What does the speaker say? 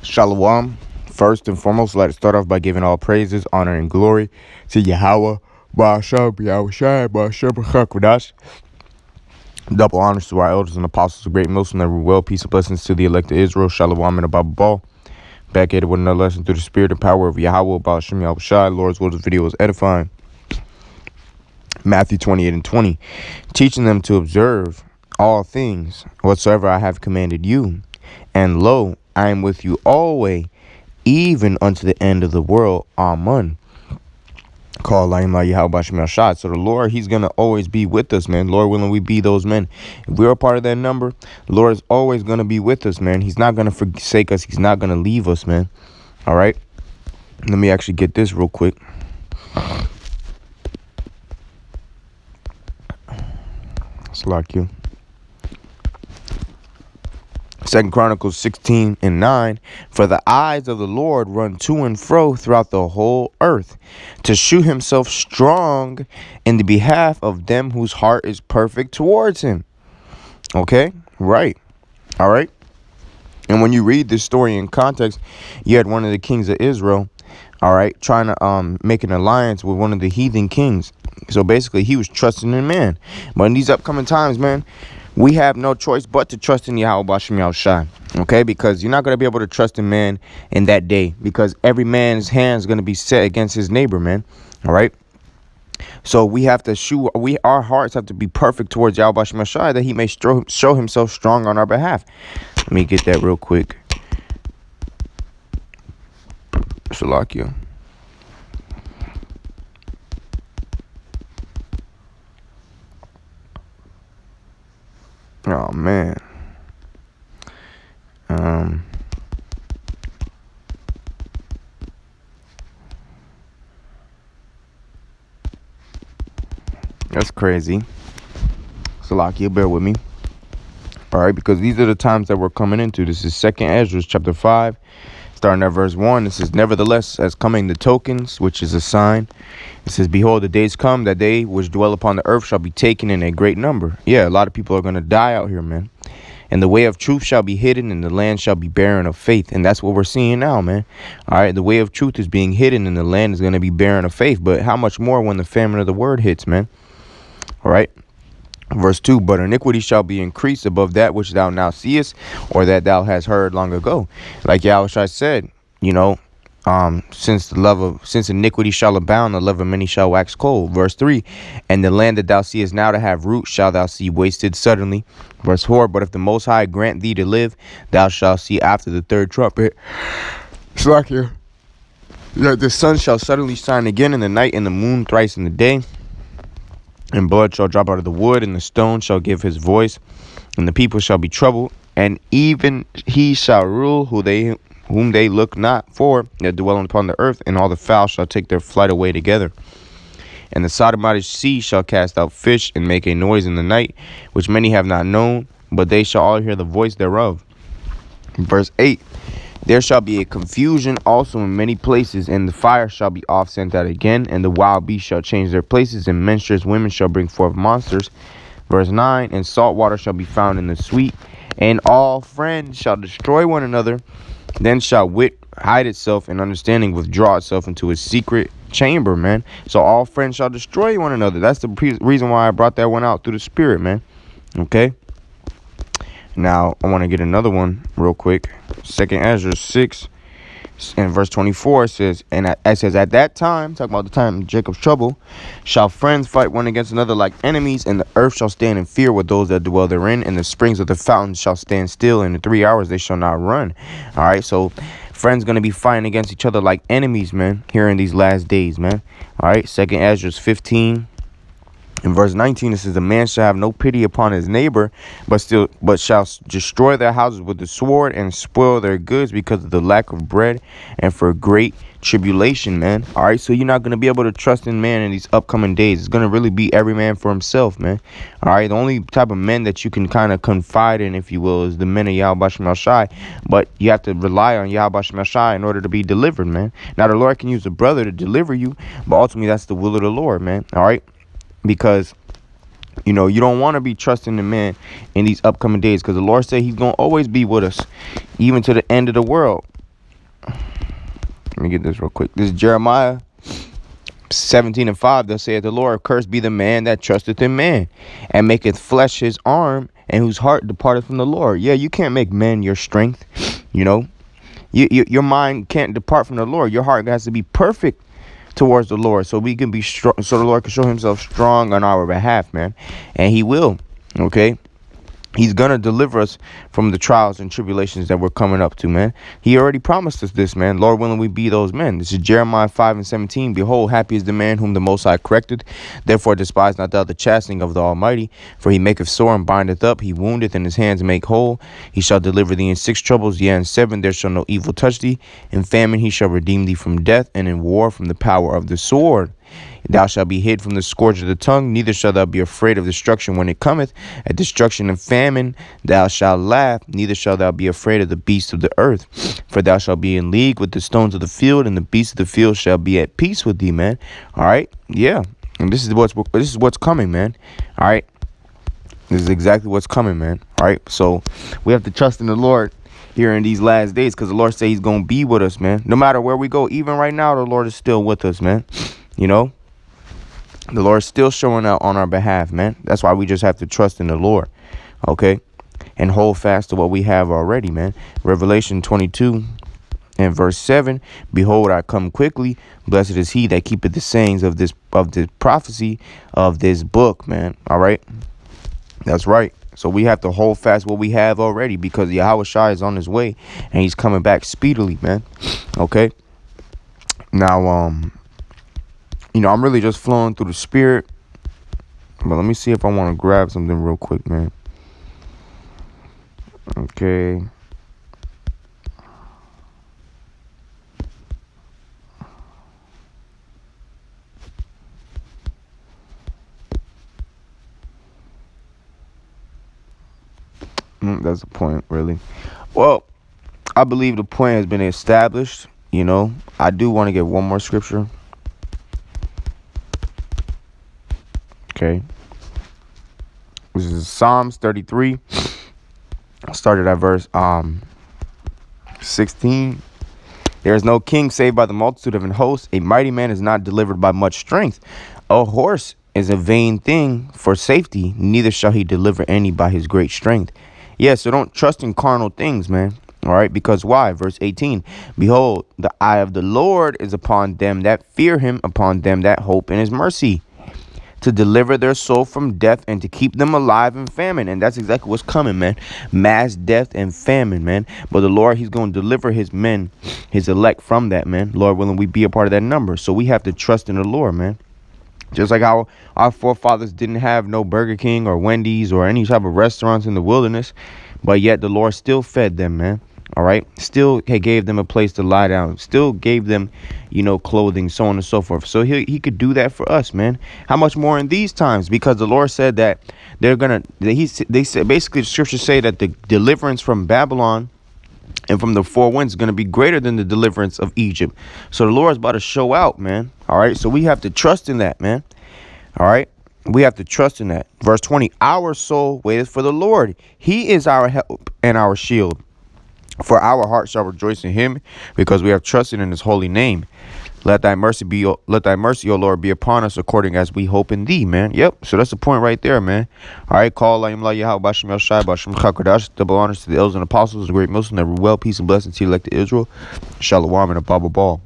Shalom. First and foremost, let's start off by giving all praises, honor, and glory to Yahweh, Ba'asham, Yahushai, Ba'asham, B'chakwadash. Double honors to our elders and apostles of great Muslim every well. Peace and blessings to the elect of Israel. Shalom and Abba Ball. Back at it with another lesson through the spirit and power of Yahweh, Ba'asham, Yahushai. Lord's will, this video is edifying. Matthew 28 and 20. Teaching them to observe all things whatsoever I have commanded you. And lo, I am with you always, even unto the end of the world. Amen. So the Lord, he's going to always be with us, man. Lord willing, we be those men. If we're a part of that number, the Lord is always going to be with us, man. He's not going to forsake us. He's not going to leave us, man. All right. Let me actually get this real quick. It's like you. 2 Chronicles 16 and 9. For the eyes of the Lord run to and fro throughout the whole earth, to shew himself strong in the behalf of them whose heart is perfect towards him. Okay? Right. All right. And when you read this story in context, you had one of the kings of Israel, all right, trying to make an alliance with one of the heathen kings. So basically, he was trusting in man. But in these upcoming times, man, we have no choice but to trust in Yahweh B'Shem Yahushai, okay? Because you're not going to be able to trust in man in that day, because every man's hand is going to be set against his neighbor, man, all right? So we have to our hearts have to be perfect towards Yahweh B'Shem Yahushai, that he may show himself strong on our behalf. Let me get that real quick. Shalakia. Oh man. That's crazy. Salakia, bear with me. All right, because these are the times that we're coming into. This is 2nd Ezra chapter 5, starting at verse 1. This is nevertheless as coming the tokens, which is a sign. It says, behold, the days come that they which dwell upon the earth shall be taken in a great number. Yeah, a lot of people are going to die out here, man. And the way of truth shall be hidden, and the land shall be barren of faith. And that's what we're seeing now, man. All right, the way of truth is being hidden, and the land is going to be barren of faith. But how much more when the famine of the word hits, man? All right. Verse 2, but iniquity shall be increased above that which thou now seest, or that thou hast heard long ago. Like Yahushua said, you know, since iniquity shall abound, the love of many shall wax cold. Verse 3, and the land that thou seest now to have root shall thou see wasted suddenly. Verse 4, but if the Most High grant thee to live, thou shalt see after the third trumpet. It's like here. The sun shall suddenly shine again in the night, and the moon thrice in the day. And blood shall drop out of the wood, and the stone shall give his voice, and the people shall be troubled, and even he shall rule whom they look not for, that dwell upon the earth, and all the fowl shall take their flight away together. And the Sodomite sea shall cast out fish, and make a noise in the night, which many have not known, but they shall all hear the voice thereof. Verse 8. There shall be a confusion also in many places, and the fire shall be oft sent out again, and the wild beasts shall change their places, and menstruous women shall bring forth monsters. Verse 9, and salt water shall be found in the sweet, and all friends shall destroy one another. Then shall wit hide itself, and understanding withdraw itself into a secret chamber, man. So all friends shall destroy one another. That's the reason why I brought that one out through the spirit, man. Okay? Now, I want to get another one real quick. 2nd Ezra 6 and verse 24 says, and it says, at that time, talking about the time of Jacob's trouble, shall friends fight one against another like enemies, and the earth shall stand in fear with those that dwell therein, and the springs of the fountains shall stand still, and in 3 hours they shall not run. All right, so friends going to be fighting against each other like enemies, man, here in these last days, man. All right, 2nd Ezra 15. In verse 19, it says, a man shall have no pity upon his neighbor, but shall destroy their houses with the sword and spoil their goods because of the lack of bread and for great tribulation, man. All right, so you're not going to be able to trust in man in these upcoming days. It's going to really be every man for himself, man. All right, the only type of men that you can kind of confide in, if you will, is the men of Yahweh B'Shem Yahushai. But you have to rely on Yahweh B'Shem Yahushai in order to be delivered, man. Now, the Lord can use a brother to deliver you, but ultimately that's the will of the Lord, man. All right. Because, you know, you don't want to be trusting the man in these upcoming days, because the Lord said he's going to always be with us, even to the end of the world. Let me get this real quick. This is Jeremiah 17:5. Thus saith the Lord, cursed be the man that trusteth in man, and maketh flesh his arm, and whose heart departeth from the Lord. Yeah, you can't make men your strength. You know, your mind can't depart from the Lord. Your heart has to be perfect towards the Lord, so we can be strong, so the Lord can show himself strong on our behalf, man. And he will. Okay. He's going to deliver us from the trials and tribulations that we're coming up to, man. He already promised us this, man. Lord willing, we be those men. This is Jeremiah 5:17. Behold, happy is the man whom the Most High corrected. Therefore despise not thou the chastening of the Almighty. For he maketh sore and bindeth up. He woundeth, and his hands make whole. He shall deliver thee in 6 troubles. Yea, in 7 there shall no evil touch thee. In famine he shall redeem thee from death, and in war from the power of the sword. Thou shalt be hid from the scourge of the tongue, neither shalt thou be afraid of destruction when it cometh. At destruction and famine thou shalt laugh, neither shalt thou be afraid of the beasts of the earth. For thou shalt be in league with the stones of the field, and the beasts of the field shall be at peace with thee, man. All right, yeah, and this is what's coming, man. All right, this is exactly what's coming, man. All right, so we have to trust in the Lord here in these last days, because the Lord said he's gonna be with us, man. No matter where we go, even right now, the Lord is still with us, man. You know, the Lord's still showing out on our behalf, man. That's why we just have to trust in the Lord, okay? And hold fast to what we have already, man. Revelation 22 and verse 7, behold, I come quickly. Blessed is he that keepeth the sayings of the prophecy of this book, man. All right? That's right. So we have to hold fast what we have already, because Yahweh Shai is on his way, and he's coming back speedily, man. Okay? Now, you know, I'm really just flowing through the spirit. But let me see if I want to grab something real quick, man. Okay. That's the point, really. Well, I believe the point has been established. You know, I do want to get one more scripture. Okay. This is Psalms 33. Started at verse 16. There is no king saved by the multitude of an host. A mighty man is not delivered by much strength. A horse is a vain thing for safety. Neither shall he deliver any by his great strength. Yeah, so don't trust in carnal things, man. All right, because why? Verse 18. Behold, the eye of the Lord is upon them that fear him, upon them that hope in his mercy, to deliver their soul from death and to keep them alive in famine. And that's exactly what's coming, man. Mass death and famine, man. But the Lord, he's going to deliver his men, his elect, from that, man. Lord willing, we be a part of that number. So we have to trust in the Lord, man. Just like how our forefathers didn't have no Burger King or Wendy's or any type of restaurants in the wilderness, but yet the Lord still fed them, man. All right. Still gave them a place to lie down. Still gave them, you know, clothing, so on and so forth. So he could do that for us, man. How much more in these times? Because the Lord said that they said, basically the scriptures say that the deliverance from Babylon and from the 4 winds is going to be greater than the deliverance of Egypt. So the Lord's about to show out, man. All right. So we have to trust in that, man. All right. We have to trust in that. Verse 20, our soul waiteth for the Lord. He is our help and our shield. For our heart shall rejoice in him, because we have trusted in his holy name. Let thy mercy, O Lord, be upon us according as we hope in thee, man. Yep. So that's the point right there, man. All right. Call double honors to the elders and apostles, the great Muslim, that well, peace and blessings to you, elect to Israel. Shalom and a Baba Ball.